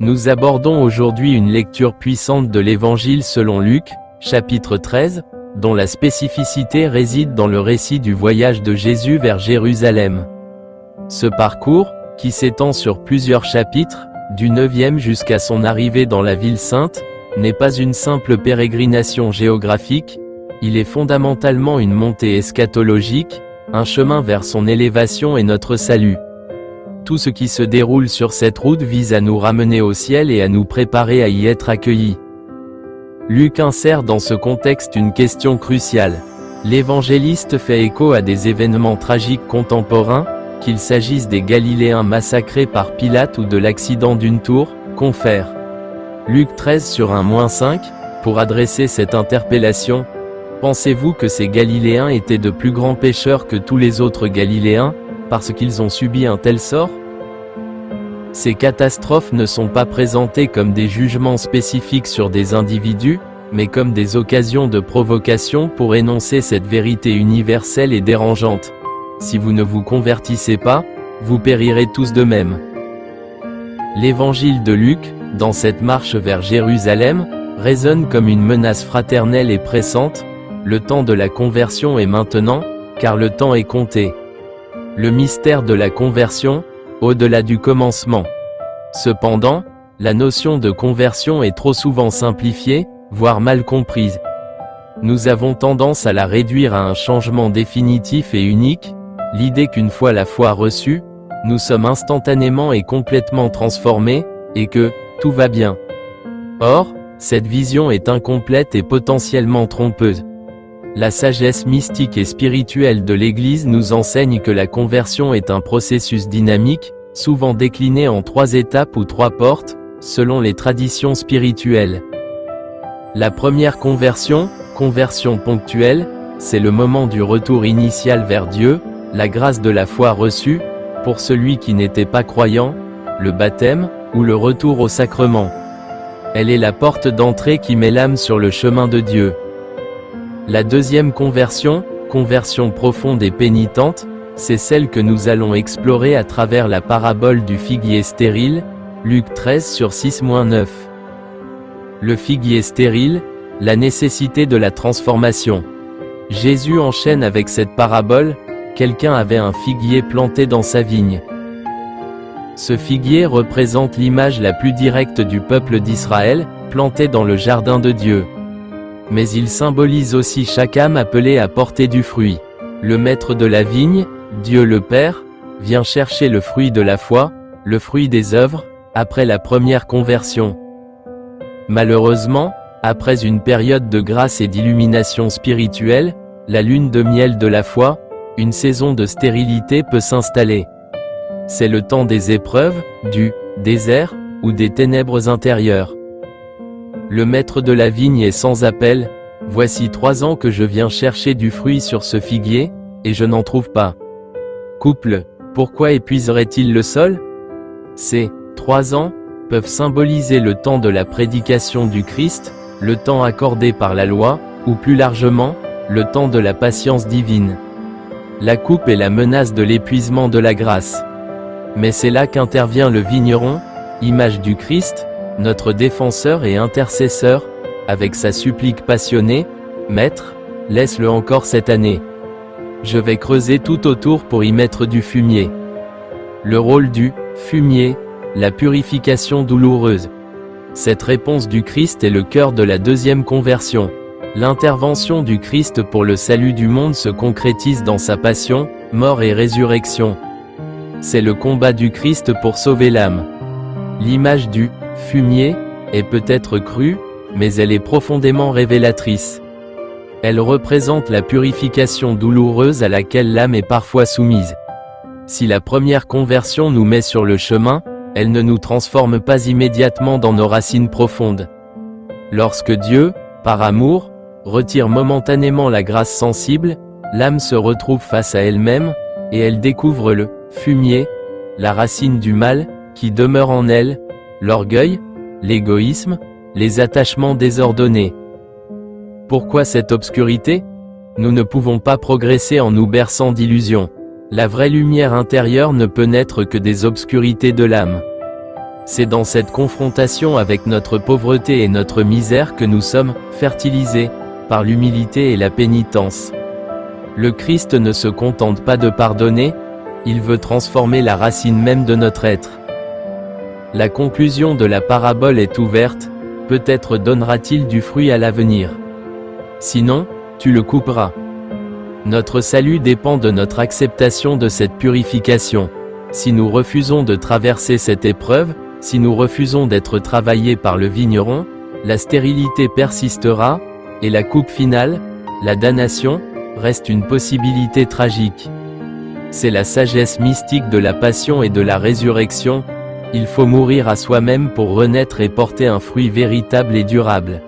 Nous abordons aujourd'hui une lecture puissante de l'Évangile selon Luc, chapitre 13, dont la spécificité réside dans le récit du voyage de Jésus vers Jérusalem. Ce parcours, qui s'étend sur plusieurs chapitres, du 9e jusqu'à son arrivée dans la ville sainte, n'est pas une simple pérégrination géographique, il est fondamentalement une montée eschatologique, un chemin vers son élévation et notre salut. Tout ce qui se déroule sur cette route vise à nous ramener au ciel et à nous préparer à y être accueillis. Luc insère dans ce contexte une question cruciale. L'évangéliste fait écho à des événements tragiques contemporains, qu'il s'agisse des Galiléens massacrés par Pilate ou de l'accident d'une tour, confère. Luc 13 sur 1-5, pour adresser cette interpellation, pensez-vous que ces Galiléens étaient de plus grands pécheurs que tous les autres Galiléens, parce qu'ils ont subi un tel sort? Ces catastrophes ne sont pas présentées comme des jugements spécifiques sur des individus, mais comme des occasions de provocation pour énoncer cette vérité universelle et dérangeante. Si vous ne vous convertissez pas, vous périrez tous de même. L'évangile de Luc, dans cette marche vers Jérusalem, résonne comme une menace fraternelle et pressante. Le temps de la conversion est maintenant, car le temps est compté. Le mystère de la conversion, au-delà du commencement. Cependant, la notion de conversion est trop souvent simplifiée, voire mal comprise. Nous avons tendance à la réduire à un changement définitif et unique, l'idée qu'une fois la foi reçue, nous sommes instantanément et complètement transformés, et que tout va bien. Or, cette vision est incomplète et potentiellement trompeuse. La sagesse mystique et spirituelle de l'Église nous enseigne que la conversion est un processus dynamique, souvent décliné en 3 étapes ou 3 portes, selon les traditions spirituelles. La première conversion ponctuelle, c'est le moment du retour initial vers Dieu, la grâce de la foi reçue, pour celui qui n'était pas croyant, le baptême, ou le retour au sacrement. Elle est la porte d'entrée qui met l'âme sur le chemin de Dieu. La deuxième conversion profonde et pénitente, c'est celle que nous allons explorer à travers la parabole du figuier stérile, Luc 13 sur 6-9. Le figuier stérile, la nécessité de la transformation. Jésus enchaîne avec cette parabole, quelqu'un avait un figuier planté dans sa vigne. Ce figuier représente l'image la plus directe du peuple d'Israël, planté dans le jardin de Dieu. Mais il symbolise aussi chaque âme appelée à porter du fruit. Le maître de la vigne, Dieu le Père, vient chercher le fruit de la foi, le fruit des œuvres, après la première conversion. Malheureusement, après une période de grâce et d'illumination spirituelle, la lune de miel de la foi, une saison de stérilité peut s'installer. C'est le temps des épreuves, du désert, ou des ténèbres intérieures. Le maître de la vigne est sans appel, « Voici 3 ans que je viens chercher du fruit sur ce figuier, et je n'en trouve pas. » Couple, pourquoi épuiserait-il le sol? Ces 3 ans peuvent symboliser le temps de la prédication du Christ, le temps accordé par la loi, ou plus largement, le temps de la patience divine. La coupe est la menace de l'épuisement de la grâce. Mais c'est là qu'intervient le vigneron, image du Christ, notre défenseur et intercesseur, avec sa supplique passionnée, « Maître, laisse-le encore cette année. Je vais creuser tout autour pour y mettre du fumier. » Le rôle du fumier, la purification douloureuse. Cette réponse du Christ est le cœur de la deuxième conversion. L'intervention du Christ pour le salut du monde se concrétise dans sa passion, mort et résurrection. C'est le combat du Christ pour sauver l'âme. L'image du fumier est peut-être crue, mais elle est profondément révélatrice. Elle représente la purification douloureuse à laquelle l'âme est parfois soumise. Si la première conversion nous met sur le chemin, elle ne nous transforme pas immédiatement dans nos racines profondes. Lorsque Dieu, par amour, retire momentanément la grâce sensible, l'âme se retrouve face à elle-même, et elle découvre le fumier, la racine du mal, qui demeure en elle, l'orgueil, l'égoïsme, les attachements désordonnés. Pourquoi cette obscurité? Nous ne pouvons pas progresser en nous berçant d'illusions. La vraie lumière intérieure ne peut naître que des obscurités de l'âme. C'est dans cette confrontation avec notre pauvreté et notre misère que nous sommes fertilisés par l'humilité et la pénitence. Le Christ ne se contente pas de pardonner, il veut transformer la racine même de notre être. La conclusion de la parabole est ouverte, peut-être donnera-t-il du fruit à l'avenir. Sinon, tu le couperas. Notre salut dépend de notre acceptation de cette purification. Si nous refusons de traverser cette épreuve, si nous refusons d'être travaillés par le vigneron, la stérilité persistera, et la coupe finale, la damnation, reste une possibilité tragique. C'est la sagesse mystique de la passion et de la résurrection, il faut mourir à soi-même pour renaître et porter un fruit véritable et durable.